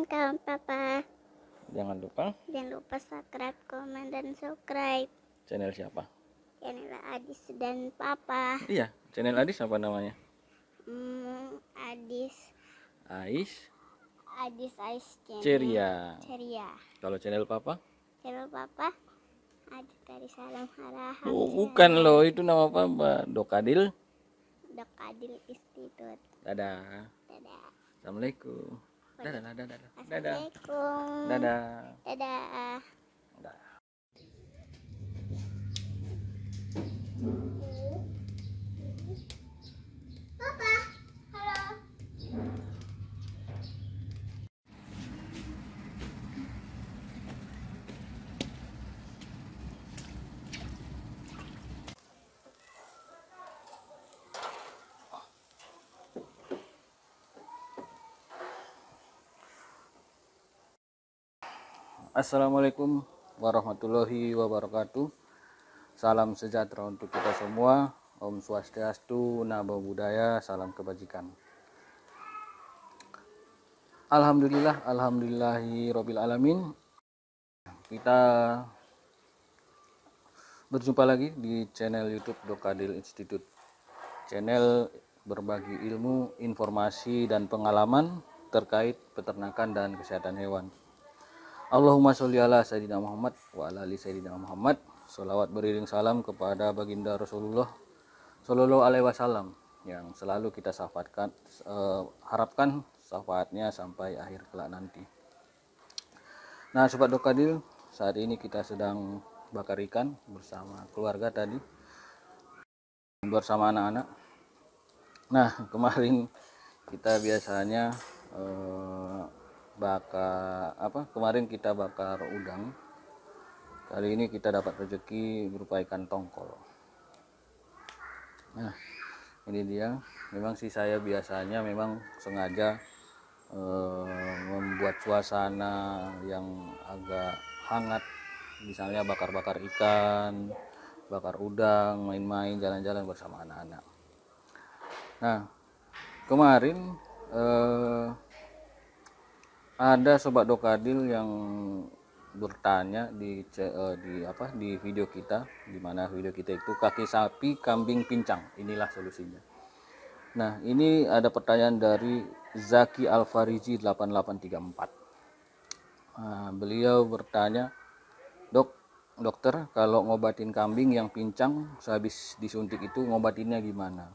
kawan papa. Jangan lupa Jangan lupa subscribe, komen, dan subscribe channel siapa? channel Adis dan papa. Iya, channel Adis apa namanya? Adis Ais channel Ceria. Ceria. Kalau channel papa? Channel papa Adis dari Salam Harahap. Oh, bukan loh, itu nama papa. Dokadil. Dokadil Institute. Dadah. Dadah. Assalamualaikum. Dadah, dadah, dadah. Dadah. Assalamualaikum. Dadah. Dadah. Dadah. Papa, halo. Assalamualaikum warahmatullahi wabarakatuh. Salam sejahtera untuk kita semua. Om Swastiastu, Namo Buddhaya, salam kebajikan. Alhamdulillah, alhamdulillahi robbil alamin. Kita berjumpa lagi di channel YouTube Dokadil Institute. Channel berbagi ilmu, informasi, dan pengalaman terkait peternakan dan kesehatan hewan. Allahumma sholli ala Sayyidina Muhammad wa ala ali Sayyidina Muhammad. Sholawat beriring salam kepada baginda Rasulullah Shallallahu alaihi wasallam yang selalu kita harapkan syafaatnya sampai akhir kelak nanti. Nah, Sobat Dokadil, saat ini kita sedang bakar ikan bersama keluarga tadi, bersama anak-anak. Nah, kemarin kita biasanya kemarin kita bakar udang. Kali ini kita dapat rezeki berupa ikan tongkol. Nah, ini dia. Memang sih saya biasanya memang sengaja membuat suasana yang agak hangat, misalnya bakar-bakar ikan, bakar udang, main-main, jalan-jalan bersama anak-anak. Nah, kemarin ada Sobat Dokadil yang bertanya di video kita, di mana video kita itu kaki sapi kambing pincang, inilah solusinya. Nah, ini ada pertanyaan dari Zaki Alfariji 8834. Nah, beliau bertanya, dokter, kalau ngobatin kambing yang pincang sehabis disuntik itu ngobatinnya gimana?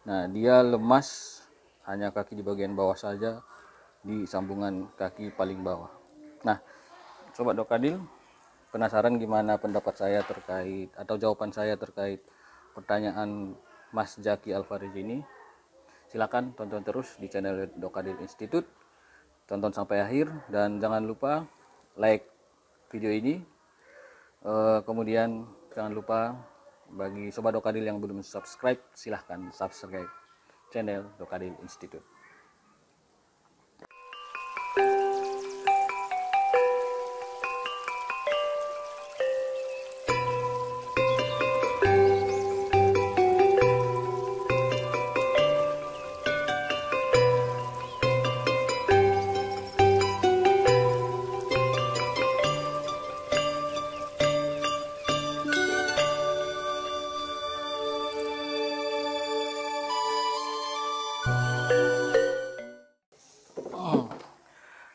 Nah, dia lemas, hanya kaki di bagian bawah saja, di sambungan kaki paling bawah. Nah, Sobat Dokadil, penasaran gimana pendapat saya terkait atau jawaban saya terkait pertanyaan Mas Zaki Alfariji ini? Silakan tonton terus di channel Dokadil Institute, tonton sampai akhir, dan jangan lupa like video ini. Kemudian jangan lupa bagi Sobat Dokadil yang belum subscribe, silahkan subscribe channel Dokadil Institute.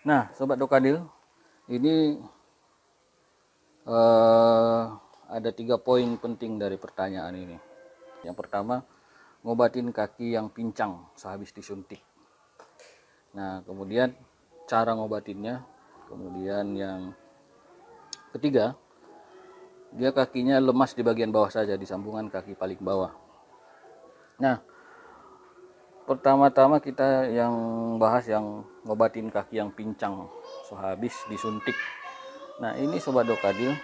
Nah, Sobat Dokadil, ini ada 3 poin penting dari pertanyaan ini. Yang pertama, ngobatin kaki yang pincang sehabis disuntik. Nah, kemudian cara ngobatinnya. Kemudian yang ketiga, dia kakinya lemas di bagian bawah saja, di sambungan kaki paling bawah. Nah, pertama-tama kita yang bahas yang ngobatin kaki yang pincang sehabis disuntik. Nah, ini Sobat Dokadil,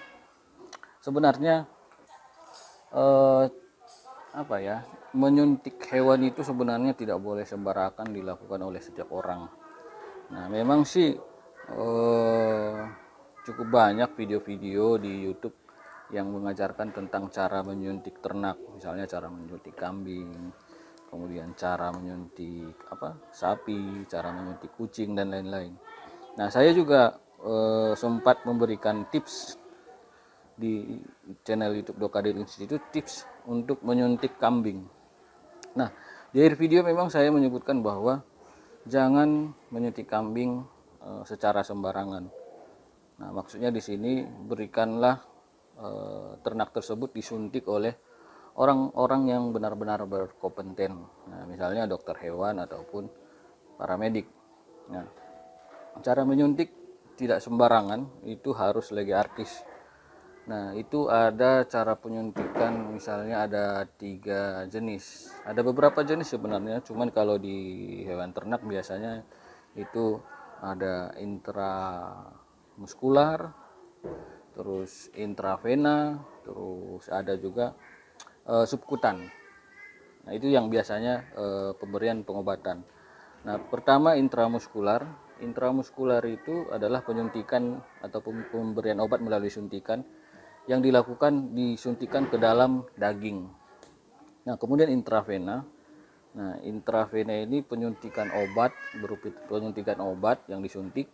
sebenarnya menyuntik hewan itu sebenarnya tidak boleh sembarangan dilakukan oleh setiap orang. Nah, memang sih cukup banyak video-video di YouTube yang mengajarkan tentang cara menyuntik ternak, misalnya cara menyuntik kambing, kemudian cara menyuntik sapi, cara menyuntik kucing, dan lain-lain. Nah, saya juga sempat memberikan tips di channel YouTube Dokadil Institute, tips untuk menyuntik kambing. Nah, di akhir video memang saya menyebutkan bahwa jangan menyuntik kambing secara sembarangan. Nah, maksudnya di sini berikanlah ternak tersebut disuntik oleh orang-orang yang benar-benar berkompeten. Nah, misalnya dokter hewan ataupun paramedik. Nah, cara menyuntik tidak sembarangan, itu harus lagi artis. Nah, itu ada cara penyuntikan, misalnya ada 3 jenis. Ada beberapa jenis sebenarnya, cuman kalau di hewan ternak biasanya itu ada intramuskular, terus intravena, terus ada juga subkutan. Nah, itu yang biasanya pemberian pengobatan. Nah, pertama intramuskular. Intramuskular itu adalah penyuntikan atau pemberian obat melalui suntikan yang disuntikan ke dalam daging. Nah, kemudian intravena. Nah, intravena ini penyuntikan obat, berupa penyuntikan obat yang disuntik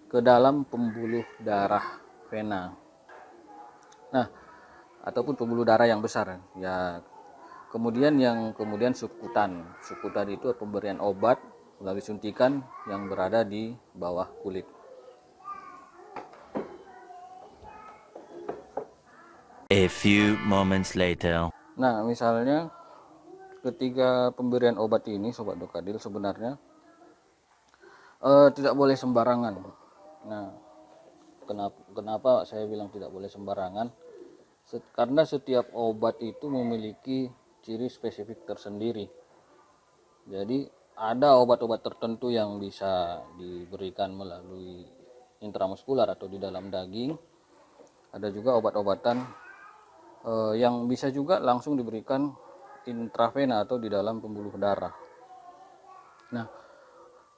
ke dalam pembuluh darah vena. Nah, ataupun pembuluh darah yang besar ya. Kemudian subkutan. Subkutan itu pemberian obat melalui suntikan yang berada di bawah kulit. A few moments later. Nah, misalnya ketiga pemberian obat ini, Sobat Dokadil, sebenarnya tidak boleh sembarangan. Nah, kenapa saya bilang tidak boleh sembarangan? Karena setiap obat itu memiliki ciri spesifik tersendiri. Jadi ada obat-obat tertentu yang bisa diberikan melalui intramuskular atau di dalam daging. Ada juga obat-obatan yang bisa juga langsung diberikan intravena atau di dalam pembuluh darah. Nah,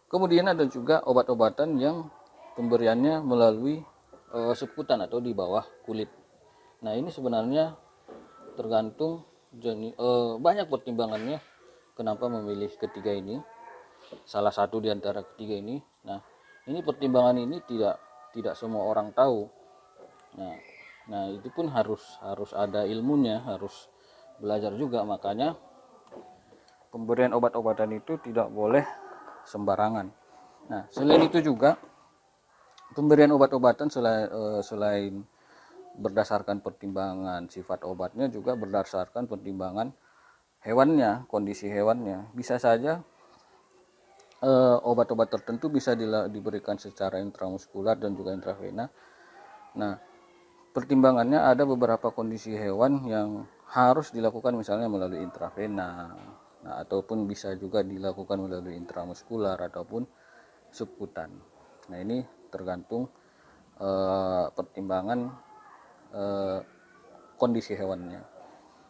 kemudian ada juga obat-obatan yang pemberiannya melalui subkutan atau di bawah kulit. Nah, ini sebenarnya tergantung banyak pertimbangannya kenapa memilih ketiga ini. Salah satu di antara ketiga ini. Nah, ini pertimbangan ini tidak semua orang tahu. Nah, itu pun harus ada ilmunya, harus belajar juga. Makanya pemberian obat-obatan itu tidak boleh sembarangan. Nah, selain itu juga pemberian obat-obatan selain berdasarkan pertimbangan sifat obatnya, juga berdasarkan pertimbangan hewannya, kondisi hewannya. Bisa saja obat-obat tertentu bisa diberikan secara intramuskular dan juga intravena. Nah, pertimbangannya ada beberapa kondisi hewan yang harus dilakukan misalnya melalui intravena, nah, ataupun bisa juga dilakukan melalui intramuskular ataupun subkutan. Nah, ini tergantung pertimbangan kondisi hewannya.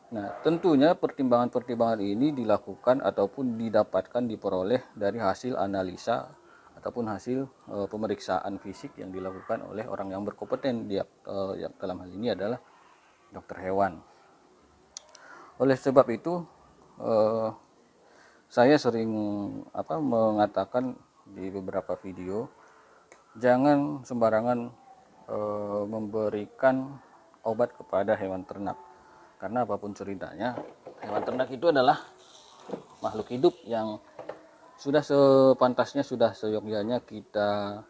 Nah, tentunya pertimbangan-pertimbangan ini dilakukan ataupun diperoleh dari hasil analisa ataupun hasil pemeriksaan fisik yang dilakukan oleh orang yang berkompeten, yang dalam hal ini adalah dokter hewan. Oleh sebab itu saya sering mengatakan di beberapa video, jangan sembarangan memberikan obat kepada hewan ternak, karena apapun ceritanya, hewan ternak itu adalah makhluk hidup yang sudah sepantasnya, sudah seyogyanya kita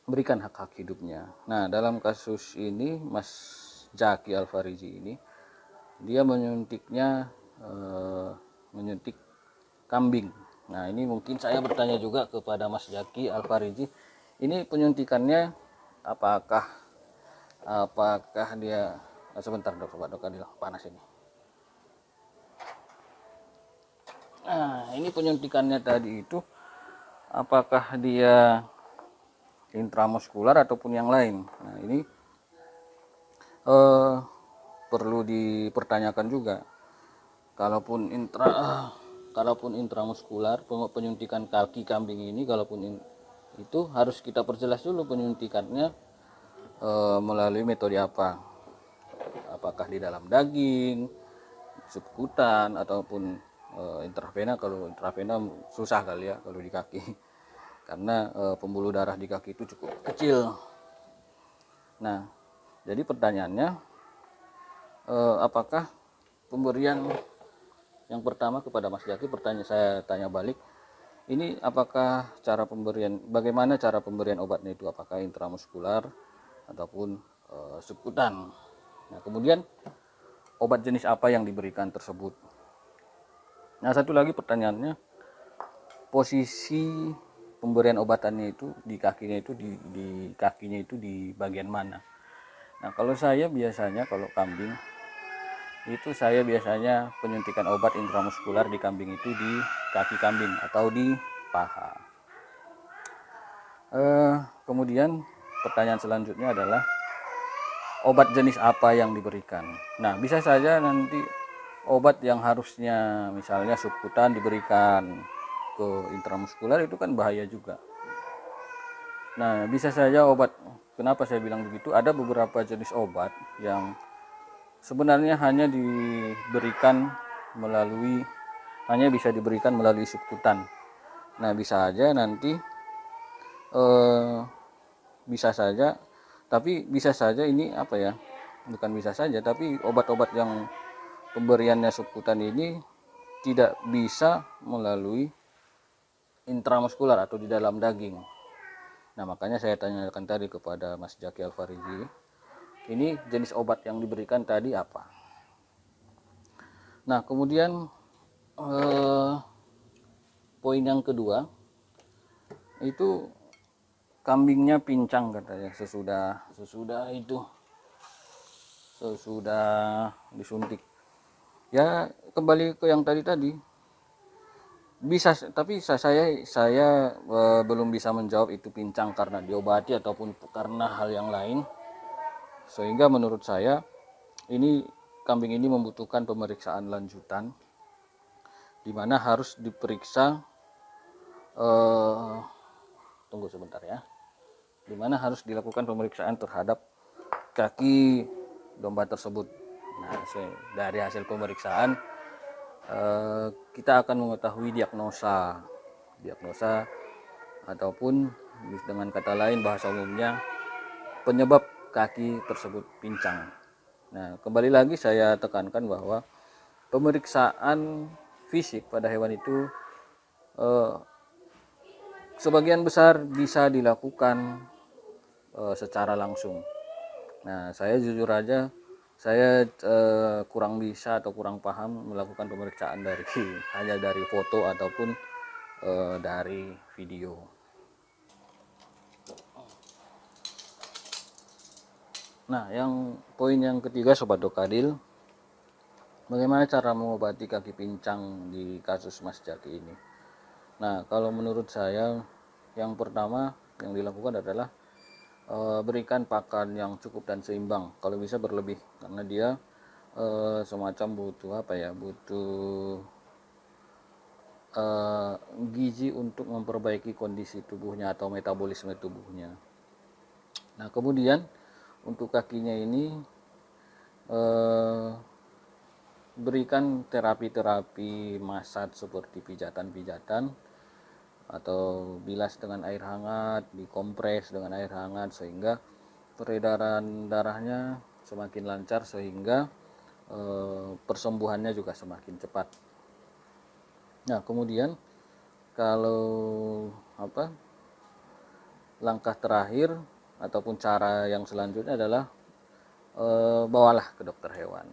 berikan hak-hak hidupnya. Nah, dalam kasus ini Mas Jaki Alfariji ini, dia menyuntik kambing. Nah, ini mungkin saya bertanya juga kepada Mas Jaki Alfariji, ini penyuntikannya apakah dia sebentar dok, Sobat Dokadil, panas ini. Nah, ini penyuntikannya tadi itu apakah dia intramuskular ataupun yang lain. Nah, ini perlu dipertanyakan juga. Kalaupun intramuskular, penyuntikan kaki kambing ini, itu harus kita perjelas dulu penyuntikannya melalui metode apa. Apakah di dalam daging, subkutan, ataupun intravena. Kalau intravena susah kali ya kalau di kaki. karena pembuluh darah di kaki itu cukup kecil. Nah, jadi pertanyaannya, apakah pemberian yang pertama kepada Mas Jaki, saya tanya balik, ini apakah bagaimana cara pemberian obatnya itu, apakah intramuskular ataupun subkutan. Nah, kemudian obat jenis apa yang diberikan tersebut. Nah, satu lagi pertanyaannya, posisi pemberian obatannya itu di kakinya itu di bagian mana. Nah, kalau saya biasanya kalau kambing itu saya biasanya penyuntikan obat intramuskular di kambing itu di kaki kambing atau di paha. Kemudian pertanyaan selanjutnya adalah obat jenis apa yang diberikan. Nah, bisa saja nanti obat yang harusnya misalnya subkutan diberikan ke intramuskular, itu kan bahaya juga. Nah, bisa saja kenapa saya bilang begitu, ada beberapa jenis obat yang sebenarnya hanya bisa diberikan melalui subkutan. Nah, bisa saja nanti bisa saja ini bukan bisa saja, tapi obat-obat yang pemberiannya subkutan ini tidak bisa melalui intramuskular atau di dalam daging. Nah, makanya saya tanyakan tadi kepada Mas Jaki Alfariji, ini jenis obat yang diberikan tadi apa. Nah, kemudian poin yang kedua itu kambingnya pincang katanya sesudah disuntik. Ya, kembali ke yang tadi bisa, tapi saya belum bisa menjawab itu pincang karena diobati ataupun karena hal yang lain. Sehingga menurut saya kambing ini membutuhkan pemeriksaan lanjutan, di mana harus diperiksa tunggu sebentar ya, di mana harus dilakukan pemeriksaan terhadap kaki domba tersebut. Nah, dari hasil pemeriksaan kita akan mengetahui diagnosa ataupun dengan kata lain bahasa umumnya penyebab kaki tersebut pincang. Nah, kembali lagi saya tekankan bahwa pemeriksaan fisik pada hewan itu sebagian besar bisa dilakukan secara langsung. Nah, saya jujur aja saya kurang bisa atau kurang paham melakukan pemeriksaan hanya dari foto ataupun dari video. Nah, poin yang ketiga Sobat Dokadil, bagaimana cara mengobati kaki pincang di kasus Mas Jaki ini. Nah, kalau menurut saya yang pertama yang dilakukan adalah berikan pakan yang cukup dan seimbang, kalau bisa berlebih, karena dia semacam butuh gizi untuk memperbaiki kondisi tubuhnya atau metabolisme tubuhnya. Nah, kemudian untuk kakinya ini berikan terapi-terapi masat seperti pijatan-pijatan atau bilas dengan air hangat, dikompres dengan air hangat sehingga peredaran darahnya semakin lancar, sehingga persembuhannya juga semakin cepat. Nah, kemudian kalau langkah terakhir ataupun cara yang selanjutnya adalah bawalah ke dokter hewan,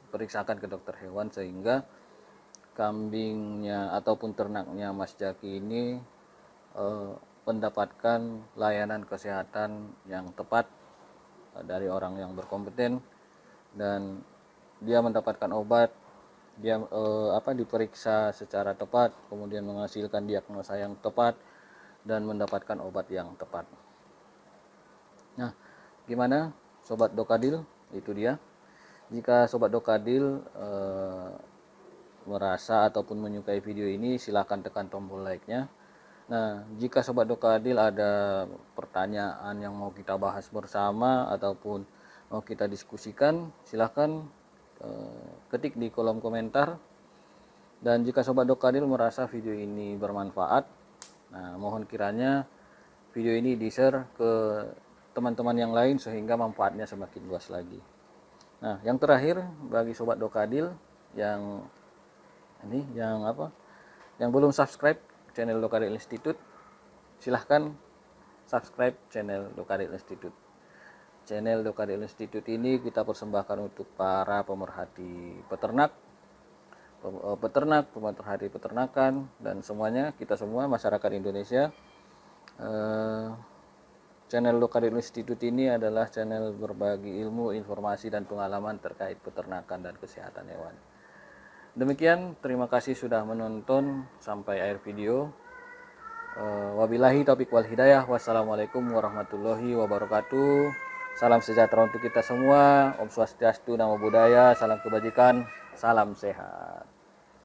periksakan ke dokter hewan sehingga kambingnya ataupun ternaknya Mas Jaki ini mendapatkan layanan kesehatan yang tepat dari orang yang berkompeten, dan dia mendapatkan obat, dia diperiksa secara tepat, kemudian menghasilkan diagnosa yang tepat dan mendapatkan obat yang tepat. Nah, gimana Sobat Dokadil? Itu dia. Jika Sobat Dokadil merasa ataupun menyukai video ini, silahkan tekan tombol like-nya. Nah, jika Sobat Dokadil ada pertanyaan yang mau kita bahas bersama ataupun mau kita diskusikan, silahkan ketik di kolom komentar. Dan jika Sobat Dokadil merasa video ini bermanfaat, Nah, mohon kiranya video ini di-share ke teman-teman yang lain sehingga manfaatnya semakin luas lagi. Nah, yang terakhir bagi sobat Dokadil yang yang belum subscribe channel Dokadil Institute, silahkan subscribe channel Dokadil Institute. Channel Dokadil Institute ini kita persembahkan untuk para pemerhati peternak, pemerhati peternakan, dan semuanya, kita semua masyarakat Indonesia. Channel Dokadil Institute ini adalah channel berbagi ilmu, informasi, dan pengalaman terkait peternakan dan kesehatan hewan. Demikian, terima kasih sudah menonton sampai akhir video. Wabillahi taufiq wal hidayah. Wassalamualaikum warahmatullahi wabarakatuh. Salam sejahtera untuk kita semua. Om Swastiastu, Namo Buddhaya, salam kebajikan, salam sehat.